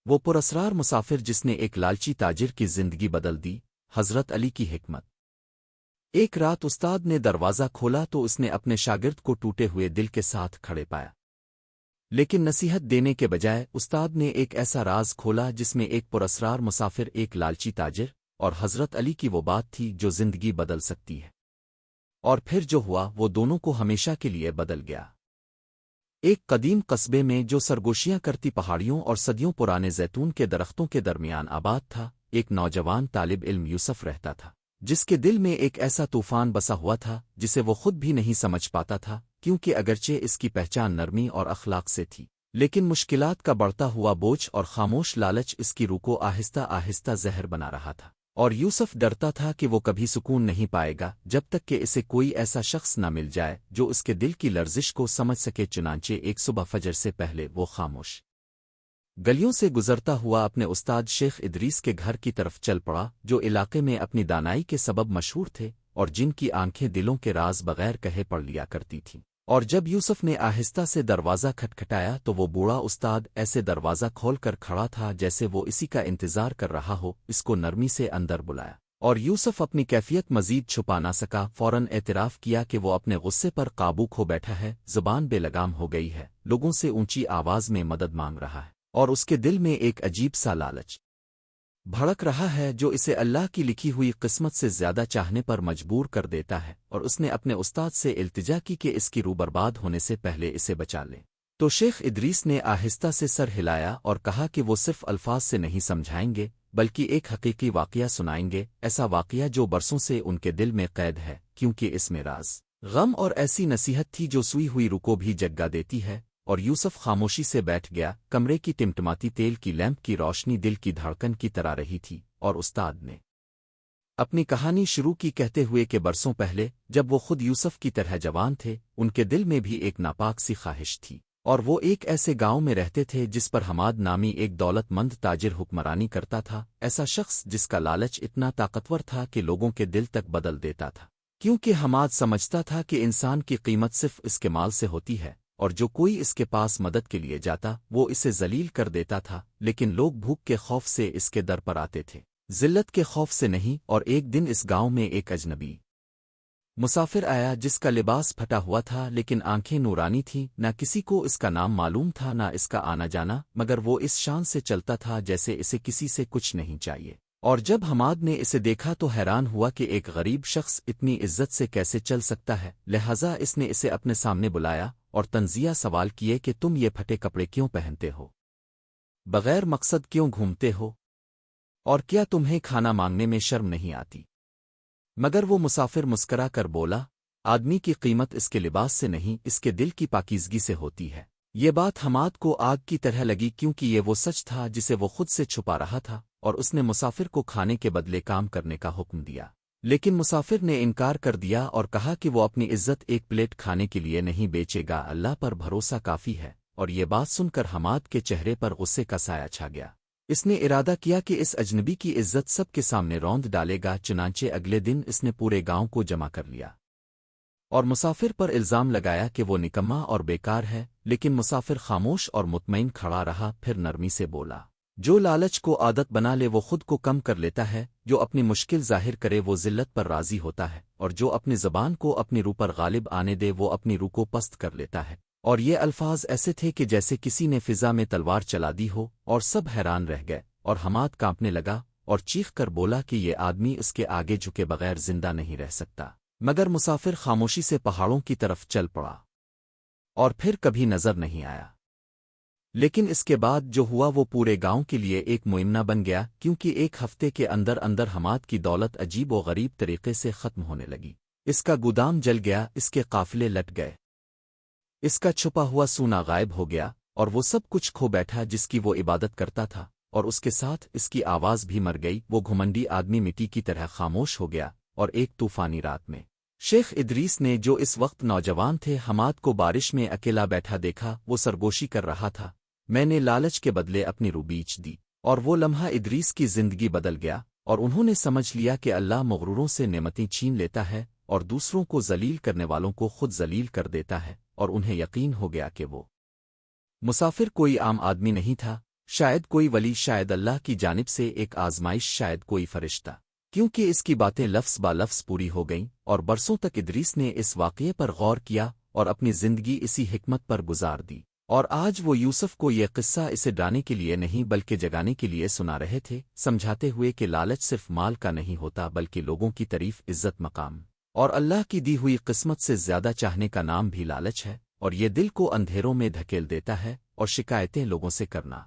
وہ پراسرار مسافر جس نے ایک لالچی تاجر کی زندگی بدل دی۔ حضرت علی کی حکمت۔ ایک رات استاد نے دروازہ کھولا تو اس نے اپنے شاگرد کو ٹوٹے ہوئے دل کے ساتھ کھڑے پایا، لیکن نصیحت دینے کے بجائے استاد نے ایک ایسا راز کھولا جس میں ایک پراسرار مسافر، ایک لالچی تاجر اور حضرت علی کی وہ بات تھی جو زندگی بدل سکتی ہے۔ اور پھر جو ہوا وہ دونوں کو ہمیشہ کے لیے بدل گیا۔ ایک قدیم قصبے میں جو سرگوشیاں کرتی پہاڑیوں اور صدیوں پرانے زیتون کے درختوں کے درمیان آباد تھا، ایک نوجوان طالب علم یوسف رہتا تھا، جس کے دل میں ایک ایسا طوفان بسا ہوا تھا جسے وہ خود بھی نہیں سمجھ پاتا تھا، کیونکہ اگرچہ اس کی پہچان نرمی اور اخلاق سے تھی، لیکن مشکلات کا بڑھتا ہوا بوجھ اور خاموش لالچ اس کی روح کو آہستہ آہستہ زہر بنا رہا تھا۔ اور یوسف ڈرتا تھا کہ وہ کبھی سکون نہیں پائے گا جب تک کہ اسے کوئی ایسا شخص نہ مل جائے جو اس کے دل کی لرزش کو سمجھ سکے۔ چنانچہ ایک صبح فجر سے پہلے وہ خاموش گلیوں سے گزرتا ہوا اپنے استاد شیخ ادریس کے گھر کی طرف چل پڑا، جو علاقے میں اپنی دانائی کے سبب مشہور تھے اور جن کی آنکھیں دلوں کے راز بغیر کہے پڑھ لیا کرتی تھیں۔ اور جب یوسف نے آہستہ سے دروازہ کھٹکھٹایا تو وہ بوڑھا استاد ایسے دروازہ کھول کر کھڑا تھا جیسے وہ اسی کا انتظار کر رہا ہو۔ اس کو نرمی سے اندر بلایا اور یوسف اپنی کیفیت مزید چھپا نہ سکا، فوراً اعتراف کیا کہ وہ اپنے غصے پر قابو کھو بیٹھا ہے، زبان بے لگام ہو گئی ہے، لوگوں سے اونچی آواز میں مدد مانگ رہا ہے، اور اس کے دل میں ایک عجیب سا لالچ بھڑک رہا ہے جو اسے اللہ کی لکھی ہوئی قسمت سے زیادہ چاہنے پر مجبور کر دیتا ہے۔ اور اس نے اپنے استاد سے التجا کی کہ اس کی روح برباد ہونے سے پہلے اسے بچا لے۔ تو شیخ ادریس نے آہستہ سے سر ہلایا اور کہا کہ وہ صرف الفاظ سے نہیں سمجھائیں گے بلکہ ایک حقیقی واقعہ سنائیں گے، ایسا واقعہ جو برسوں سے ان کے دل میں قید ہے، کیونکہ اس میں راز، غم اور ایسی نصیحت تھی جو سوئی ہوئی روح کو بھی جگا دیتی ہے۔ اور یوسف خاموشی سے بیٹھ گیا۔ کمرے کی ٹمٹماتی تیل کی لیمپ کی روشنی دل کی دھڑکن کی طرح رہی تھی، اور استاد نے اپنی کہانی شروع کی کہتے ہوئے کہ برسوں پہلے جب وہ خود یوسف کی طرح جوان تھے، ان کے دل میں بھی ایک ناپاک سی خواہش تھی، اور وہ ایک ایسے گاؤں میں رہتے تھے جس پر حماد نامی ایک دولت مند تاجر حکمرانی کرتا تھا، ایسا شخص جس کا لالچ اتنا طاقتور تھا کہ لوگوں کے دل تک بدل دیتا تھا، کیونکہ حماد سمجھتا تھا کہ انسان کی قیمت صرف اس کے مال سے ہوتی ہے، اور جو کوئی اس کے پاس مدد کے لیے جاتا وہ اسے ذلیل کر دیتا تھا۔ لیکن لوگ بھوک کے خوف سے اس کے در پر آتے تھے، ذلت کے خوف سے نہیں۔ اور ایک دن اس گاؤں میں ایک اجنبی مسافر آیا جس کا لباس پھٹا ہوا تھا لیکن آنکھیں نورانی تھیں، نہ کسی کو اس کا نام معلوم تھا نہ اس کا آنا جانا، مگر وہ اس شان سے چلتا تھا جیسے اسے کسی سے کچھ نہیں چاہیے۔ اور جب حماد نے اسے دیکھا تو حیران ہوا کہ ایک غریب شخص اتنی عزت سے کیسے چل سکتا ہے، لہٰذا اس نے اسے اپنے سامنے بلایا اور تنزیہ سوال کیے کہ تم یہ پھٹے کپڑے کیوں پہنتے ہو، بغیر مقصد کیوں گھومتے ہو، اور کیا تمہیں کھانا مانگنے میں شرم نہیں آتی؟ مگر وہ مسافر مسکرا کر بولا، آدمی کی قیمت اس کے لباس سے نہیں، اس کے دل کی پاکیزگی سے ہوتی ہے۔ یہ بات حماد کو آگ کی طرح لگی، کیونکہ یہ وہ سچ تھا جسے وہ خود سے چھپا رہا تھا، اور اس نے مسافر کو کھانے کے بدلے کام کرنے کا حکم دیا۔ لیکن مسافر نے انکار کر دیا اور کہا کہ وہ اپنی عزت ایک پلیٹ کھانے کے لیے نہیں بیچے گا، اللہ پر بھروسہ کافی ہے۔ اور یہ بات سن کر حماد کے چہرے پر غصے کا سایہ چھا گیا۔ اس نے ارادہ کیا کہ اس اجنبی کی عزت سب کے سامنے روند ڈالے گا، چنانچہ اگلے دن اس نے پورے گاؤں کو جمع کر لیا اور مسافر پر الزام لگایا کہ وہ نکما اور بیکار ہے۔ لیکن مسافر خاموش اور مطمئن کھڑا رہا، پھر نرمی سے بولا، جو لالچ کو عادت بنا لے وہ خود کو کم کر لیتا ہے، جو اپنی مشکل ظاہر کرے وہ ذلت پر راضی ہوتا ہے، اور جو اپنی زبان کو اپنی روح پر غالب آنے دے وہ اپنی روح کو پست کر لیتا ہے۔ اور یہ الفاظ ایسے تھے کہ جیسے کسی نے فضا میں تلوار چلا دی ہو، اور سب حیران رہ گئے۔ اور حماد کانپنے لگا اور چیخ کر بولا کہ یہ آدمی اس کے آگے جھکے بغیر زندہ نہیں رہ سکتا۔ مگر مسافر خاموشی سے پہاڑوں کی طرف چل پڑا اور پھر کبھی نظر نہیں آیا۔ لیکن اس کے بعد جو ہوا وہ پورے گاؤں کے لیے ایک معمنہ بن گیا، کیونکہ ایک ہفتے کے اندر اندر حماد کی دولت عجیب و غریب طریقے سے ختم ہونے لگی۔ اس کا گودام جل گیا، اس کے قافلے لٹ گئے، اس کا چھپا ہوا سونا غائب ہو گیا، اور وہ سب کچھ کھو بیٹھا جس کی وہ عبادت کرتا تھا، اور اس کے ساتھ اس کی آواز بھی مر گئی۔ وہ گھمنڈی آدمی مٹی کی طرح خاموش ہو گیا۔ اور ایک طوفانی رات میں شیخ ادریس نے، جو اس وقت نوجوان تھے، حماد کو بارش میں اکیلا بیٹھا دیکھا۔ وہ سرگوشی کر رہا تھا، میں نے لالچ کے بدلے اپنی روح بیچ دی، اور وہ لمحہ ادریس کی زندگی بدل گیا، اور انہوں نے سمجھ لیا کہ اللہ مغروروں سے نعمتیں چھین لیتا ہے اور دوسروں کو ذلیل کرنے والوں کو خود ذلیل کر دیتا ہے۔ اور انہیں یقین ہو گیا کہ وہ مسافر کوئی عام آدمی نہیں تھا۔ شاید کوئی ولی، شاید اللہ کی جانب سے ایک آزمائش، شاید کوئی فرشتہ۔ کیونکہ اس کی باتیں لفظ با لفظ پوری ہو گئیں، اور برسوں تک ادریس نے اس واقعے پر غور کیا اور اپنی زندگی اسی حکمت پر گزار دی۔ اور آج وہ یوسف کو یہ قصہ اسے ڈرانے کے لیے نہیں بلکہ جگانے کے لیے سنا رہے تھے، سمجھاتے ہوئے کہ لالچ صرف مال کا نہیں ہوتا بلکہ لوگوں کی تعریف، عزت، مقام اور اللہ کی دی ہوئی قسمت سے زیادہ چاہنے کا نام بھی لالچ ہے، اور یہ دل کو اندھیروں میں دھکیل دیتا ہے اور شکایتیں لوگوں سے کرنا۔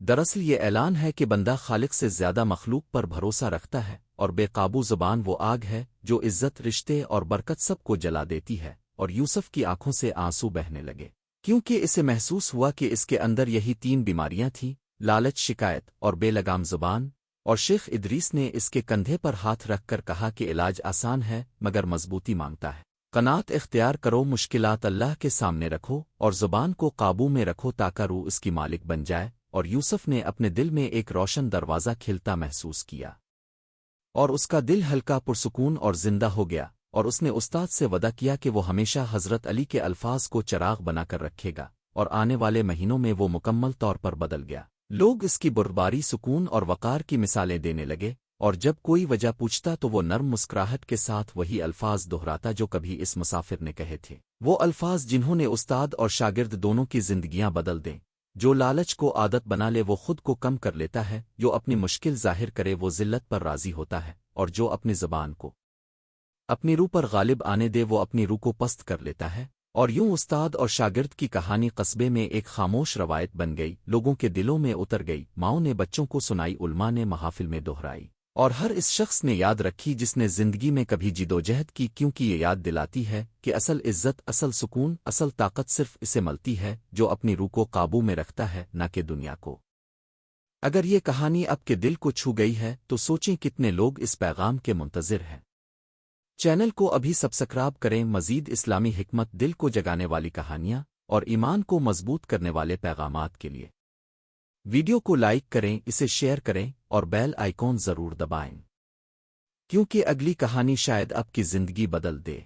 دراصل یہ اعلان ہے کہ بندہ خالق سے زیادہ مخلوق پر بھروسہ رکھتا ہے، اور بے قابو زبان وہ آگ ہے جو عزت، رشتے اور برکت سب کو جلا دیتی ہے۔ اور یوسف کی آنکھوں سے آنسو بہنے لگے، کیونکہ اسے محسوس ہوا کہ اس کے اندر یہی تین بیماریاں تھیں: لالچ، شکایت اور بے لگام زبان۔ اور شیخ ادریس نے اس کے کندھے پر ہاتھ رکھ کر کہا کہ علاج آسان ہے مگر مضبوطی مانگتا ہے۔ قناعت اختیار کرو، مشکلات اللہ کے سامنے رکھو اور زبان کو قابو میں رکھو تاکہ روح اس کی مالک بن جائے۔ اور یوسف نے اپنے دل میں ایک روشن دروازہ کھلتا محسوس کیا، اور اس کا دل ہلکا، پرسکون اور زندہ ہو گیا، اور اس نے استاد سے وعدہ کیا کہ وہ ہمیشہ حضرت علی کے الفاظ کو چراغ بنا کر رکھے گا، اور آنے والے مہینوں میں وہ مکمل طور پر بدل گیا۔ لوگ اس کی بردباری، سکون اور وقار کی مثالیں دینے لگے، اور جب کوئی وجہ پوچھتا تو وہ نرم مسکراہٹ کے ساتھ وہی الفاظ دہراتا جو کبھی اس مسافر نے کہے تھے، وہ الفاظ جنہوں نے استاد اور شاگرد دونوں کی زندگیاں بدل دیں۔ جو لالچ کو عادت بنا لے وہ خود کو کم کر لیتا ہے، جو اپنی مشکل ظاہر کرے وہ ذلت پر راضی ہوتا ہے، اور جو اپنی زبان کو اپنی روح پر غالب آنے دے وہ اپنی روح کو پست کر لیتا ہے۔ اور یوں استاد اور شاگرد کی کہانی قصبے میں ایک خاموش روایت بن گئی، لوگوں کے دلوں میں اتر گئی، ماؤں نے بچوں کو سنائی، علماء نے محافل میں دہرائی، اور ہر اس شخص نے یاد رکھی جس نے زندگی میں کبھی جدوجہد کی، کیونکہ یہ یاد دلاتی ہے کہ اصل عزت، اصل سکون، اصل طاقت صرف اسے ملتی ہے جو اپنی روح کو قابو میں رکھتا ہے، نہ کہ دنیا کو۔ اگر یہ کہانی آپ کے دل کو چھو گئی ہے تو سوچیں کتنے لوگ اس پیغام کے منتظر ہیں۔ چینل کو ابھی سبسکرائب کریں، مزید اسلامی حکمت، دل کو جگانے والی کہانیاں اور ایمان کو مضبوط کرنے والے پیغامات کے لیے۔ ویڈیو کو لائک کریں، اسے شیئر کریں اور بیل آئیکن ضرور دبائیں، کیونکہ اگلی کہانی شاید آپ کی زندگی بدل دے۔